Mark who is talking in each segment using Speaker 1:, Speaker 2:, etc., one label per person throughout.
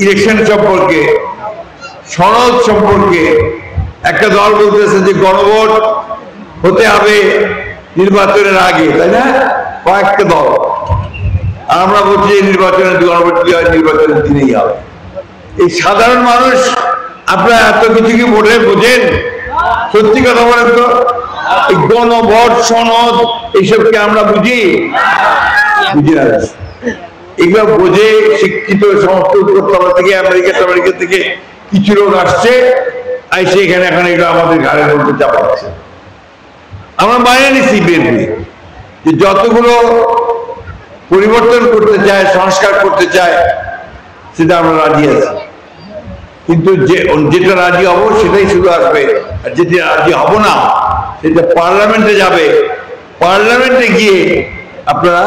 Speaker 1: Election সম্পর্কে, সনদ সম্পর্কে একটা দল বলতেছে যে গণভোট হতে হবে নির্বাচনের আগে, তাই না? কয়েকটা দল। আর আমরা বলছি নির্বাচনের গণভোট কি হয়, নির্বাচনের দিনেই হবে। এই সাধারণ মানুষ আপনারা এত কিছু কি ভোটে বোঝেন? সত্যি কথা বলেন তো, এই গণভোট সনদ এইসবকে আমরা বুঝি না। এগুলো বোঝে শিক্ষিত সমস্ত উপত্যকা থেকে, আমেরিকা থেকে কিছু লোক আসছে, আইসে এখানে এখন এগুলো আমাদের ঘাড়ের মধ্যে চাপাচ্ছে। আমরা বাইরে নিচ্ছি বিএনপি যে যতগুলো পরিবর্তন করতে চায়, সংস্কার করতে চায়, সেটা আমরা রাজি আছি। কিন্তু যেটা রাজি হবো সেটাই শুধু আসবে, আর যেটা রাজি হব না সেটা পার্লামেন্টে যাবে। পার্লামেন্টে গিয়ে আপনারা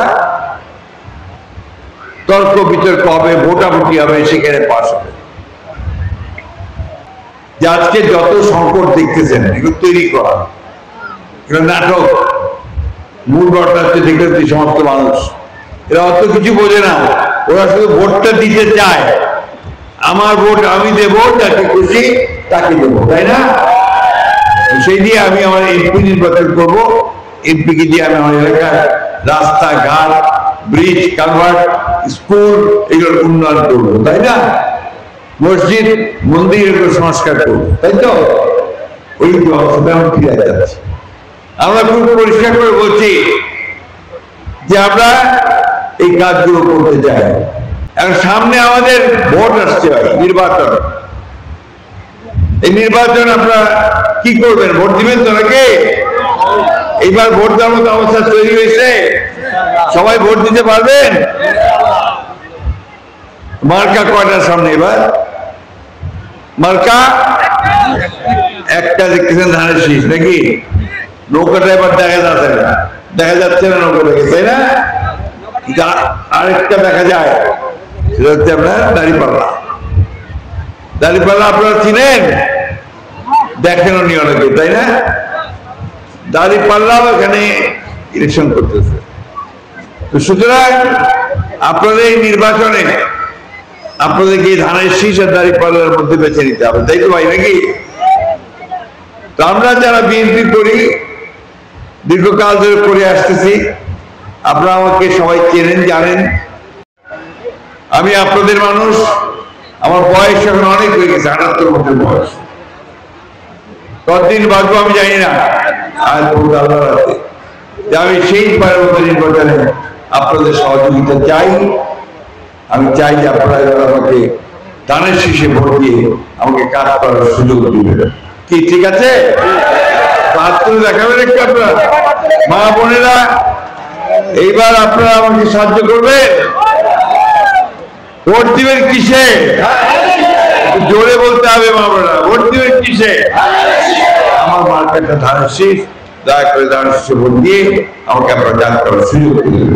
Speaker 1: তর্ক বিতর্ক হবে, ভোটাভুটি হবে, সেখানে পাস হবে। যে আজকে যত সংকট দেখতেছেন এগুলো তৈরি করা, এগুলো নাটক। মূল ঘটনা হচ্ছে দেখতে সমস্ত মানুষ এরা অত কিছু বোঝে না, ওরা শুধু ভোটটা দিতে চায়। আমার ভোট আমি দেবো, যাকে খুশি তাকে দেবো, তাই না? সেই দিয়ে আমি আমার এমপি নির্বাচন করবো, এমপিকে দিয়ে আমি আমার এলাকার রাস্তাঘাট, ব্রিজ, কালভার্ট, স্কুল এগুলোর উন্নয়ন করবো, তাই না? মসজিদ, মন্দির এগুলো সংস্কার করবো, তাই তো? ওই অবস্থা আমি ফিরে যাচ্ছি। আমরা খুব পরিষ্কার করে বলছি যে আমরা এই কাজগুলো করতে চাই। এখন সামনে আমাদের ভোট আসছে, নির্বাচন। এই নির্বাচন আপনারা কি করবেন? ভোট দিবেন তো নাকি? এইবার ভোট দেওয়ার মতো অবস্থা তৈরি হয়েছে, সবাই ভোট দিতে পারবেন? মার্কা কয়টার সামনে এবার? মার্কা একটা দেখতেছেন, ধানের শীষ নাকি? নৌকাটা এবার দেখা যাচ্ছে না নৌকাটাকে, তাই না? আরেকটা দেখা যায়, সেটা হচ্ছে আপনার দাঁড়িপাল্লা। দাঁড়িপাল্লা আপনারা চিনেন, দেখেন নি অনেকে, তাই না? দাঁড়িপাল্লাও এখানে ইলেকশন করতেছে। তো সুতরাং আপনাদের এই নির্বাচনে আপনাদেরকে ধানের শীষ আর দাঁড়িপাল্লার মধ্যে বেছে নিতে হবে, তাই তো ভাই নাকি? তো আমরা যারা বিএনপি করি, দীর্ঘকাল ধরে করে আসতেছি, আপনারা আমাকে সবাই চেনেন, জানেন। আমি আপনাদের মানুষ। আমার বয়স এখন অনেক হয়ে গেছে, 78 বছর বয়স। কতদিন বাঁচবো আমি জানি না, আর আল্লাহর হাতে। আমি সেই পরবর্তী নির্বাচনে আপনাদের সহযোগিতা চাই। আমি চাই যে আপনারা আমাকে ধানের শীষে ভোট দিয়ে আমাকে কাজ করার সুযোগ দিবেন। কি ঠিক আছে? দেখাবেন একটু আপনারা, মা বোনেরা, এইবার আপনারা আমাকে সাহায্য করবেন। ভোট দিবেন কিসে? জোরে বলতে হবে মা বোনেরা, ভোট দিবেন কিসে? আমার মার্কেটটা ধানের শীষ, দয়া করে ধানের শীষে ভোট দিয়ে আমাকে আপনারা কাজ করার সুযোগ দিবেন।